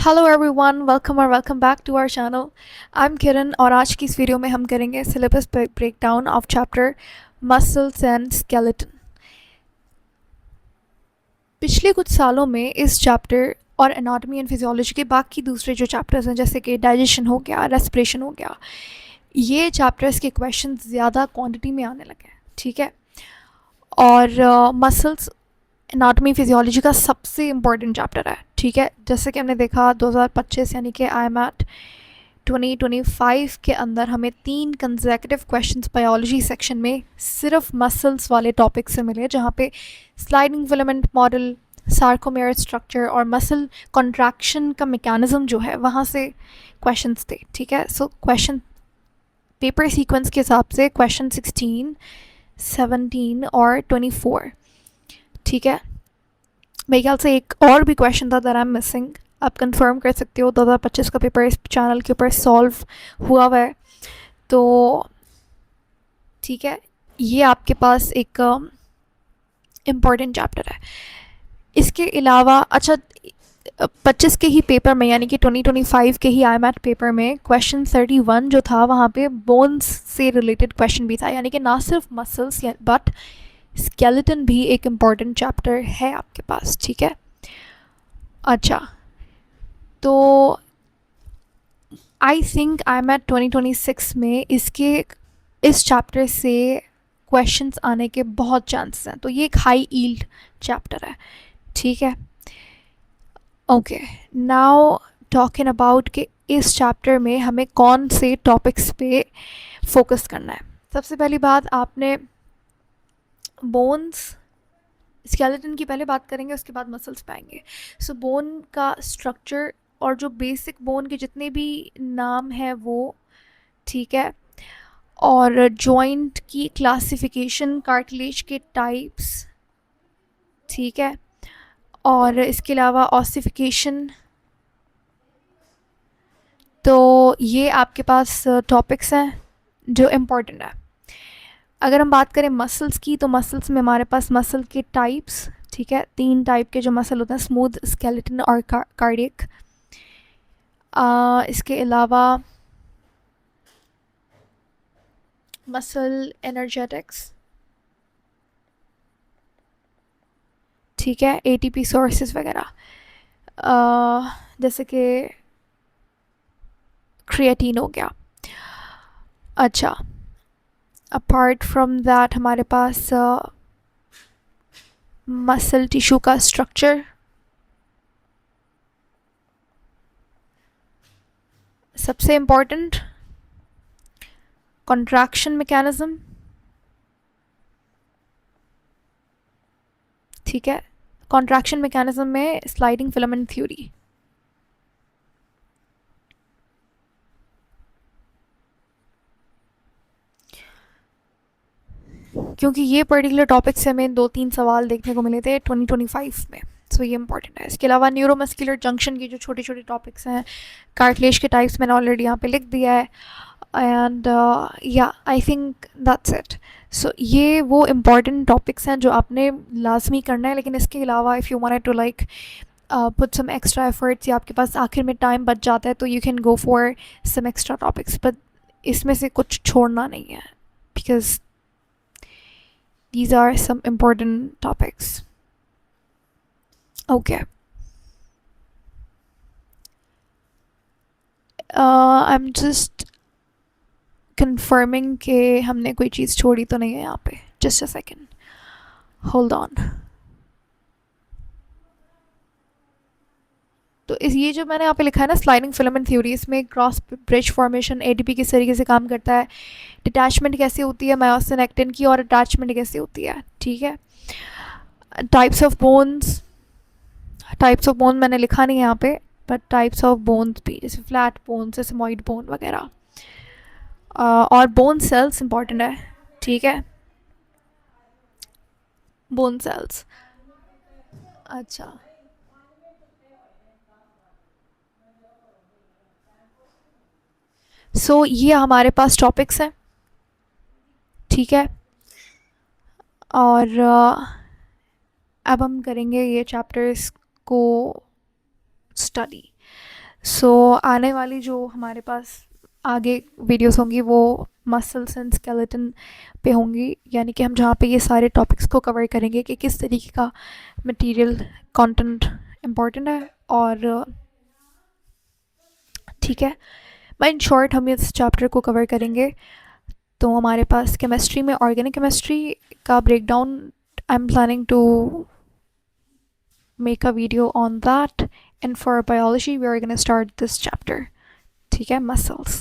Hello everyone, welcome back to our channel. I am Kiran और आज की इस वीडियो में हम करेंगे syllabus breakdown of chapter muscles and skeleton. पिछले कुछ सालों में इस चैप्टर और एनाटॉमी एंड फिजियोलॉजी के बाकी दूसरे जो चैप्टर्स हैं जैसे कि डाइजेशन हो गया, रेस्पिरेशन हो गया, ये चैप्टर्स के क्वेश्चन ज़्यादा क्वांटिटी में आने लगे हैं। ठीक है। और मसल्स एनाटॉमी फिजियोलॉजी का सबसे इम्पॉर्टेंट चैप्टर है। ठीक है। जैसे कि हमने देखा 2025 यानी कि आई एम एट 2025 के अंदर हमें 3 कंसेक्यूटिव क्वेश्चंस बायोलॉजी सेक्शन में सिर्फ मसल्स वाले टॉपिक से मिले, जहाँ पे sliding filament model, sarcomere structure और मसल कॉन्ट्रैक्शन का मैकेनिज्म जो है वहाँ से क्वेश्चंस थे। ठीक है। सो क्वेश्चन पेपर सीक्वेंस के हिसाब से क्वेश्चन 16, 17 और 24। ठीक है। मेरे ख्याल से एक और भी क्वेश्चन था दैट आई एम मिसिंग। आप कंफर्म कर सकते हो। 2025 का पेपर इस चैनल के ऊपर सॉल्व हुआ है। तो ठीक है, ये आपके पास एक इम्पॉर्टेंट चैप्टर है। इसके अलावा अच्छा, 25 के ही पेपर में यानी कि 2025 के ही IMAT पेपर में क्वेश्चन 31 जो था वहाँ पे बोन्स से रिलेटेड क्वेश्चन भी था, यानी कि ना सिर्फ मसल्स बट स्केलेटन भी एक इम्पॉर्टेंट चैप्टर है आपके पास। ठीक है। अच्छा, तो आई थिंक IMAT 2026 में इस चैप्टर से क्वेश्चंस आने के बहुत चांसेस हैं। तो ये एक हाई ईल्ड चैप्टर है। ठीक है। ओके, नाउ टॉकिंग अबाउट कि इस चैप्टर में हमें कौन से टॉपिक्स पे फोकस करना है। सबसे पहली बात, आपने बोन्स स्केलेटन की पहले बात करेंगे, उसके बाद मसल्स पाएंगे। सो बोन का स्ट्रक्चर और जो बेसिक बोन के जितने भी नाम हैं वो, ठीक है, और जॉइंट की क्लासिफिकेशन, कार्टिलेज के टाइप्स, ठीक है, और इसके अलावा ऑसिफिकेशन। तो ये आपके पास टॉपिक्स हैं जो इम्पोर्टेंट है। अगर हम बात करें मसल्स की, तो मसल्स में हमारे पास मसल के टाइप्स, ठीक है, 3 टाइप के जो मसल होते हैं, स्मूथ, स्केलेटन और कार्डियक। इसके अलावा मसल एनर्जेटिक्स, ठीक है, ATP सोर्सेज वगैरह, जैसे कि क्रिएटिन हो गया। अच्छा, अपार्ट फ्रॉम दैट हमारे पास मसल टिश्यू का स्ट्रक्चर, सबसे इम्पॉर्टेंट कॉन्ट्रैक्शन मैकेनिज्म, ठीक है, कॉन्ट्रैक्शन मैकेनिज्म में स्लाइडिंग फिलामेंट थ्योरी। क्योंकि ये पर्टिकुलर टॉपिक से हमें 2-3 सवाल देखने को मिले थे 2025 में, सो ये इंपॉर्टेंट है। इसके अलावा न्यूरोमस्कुलर जंक्शन की जो छोटे छोटे टॉपिक्स हैं, कार्टिलेज के टाइप्स मैंने ऑलरेडी यहाँ पे लिख दिया है। एंड या आई थिंक दैट्स इट। सो ये वो इम्पॉर्टेंट टॉपिक्स हैं जो आपने लाजमी करना है। लेकिन इसके अलावा if you wanted to like put some extra efforts, या आपके पास आखिर में टाइम बच जाता है, तो you can go for some extra topics, but इसमें से कुछ छोड़ना नहीं है, because these are some important topics. Okay. I'm just confirming कि हमने कोई चीज़ छोड़ी तो नहीं है यहाँ पे। Just a second. Hold on. तो ये जो मैंने यहाँ पे लिखा है ना, स्लाइडिंग फिलामेंट थ्योरी, इसमें क्रॉस ब्रिज फॉर्मेशन ATP किस तरीके से काम करता है, डिटैचमेंट कैसे होती है मायोसिन एक्टिन की, और अटैचमेंट कैसे होती है। ठीक है। टाइप्स ऑफ बोन्स, मैंने लिखा नहीं है यहाँ पे, बट टाइप्स ऑफ बोन्स भी, जैसे फ्लैट बोन्स, सेसमॉइड बोन वगैरह। और बोन सेल्स इंपॉर्टेंट है। ठीक है, बोन सेल्स। अच्छा, ये हमारे पास टॉपिक्स हैं। ठीक है। और अब हम करेंगे ये चैप्टर्स को स्टडी। सो आने वाली जो हमारे पास आगे वीडियोस होंगी वो मसल्स एंड स्केलेटन पे होंगी, यानी कि हम जहाँ पे ये सारे टॉपिक्स को कवर करेंगे कि किस तरीके का मटेरियल कंटेंट इम्पॉर्टेंट है। और ठीक है, मैं इन शॉर्ट हम इस चैप्टर को कवर करेंगे। तो हमारे पास केमिस्ट्री में ऑर्गेनिक केमिस्ट्री का breakdown, I am planning to make a video on that, and for biology we are going to start this chapter, ठीक है, muscles।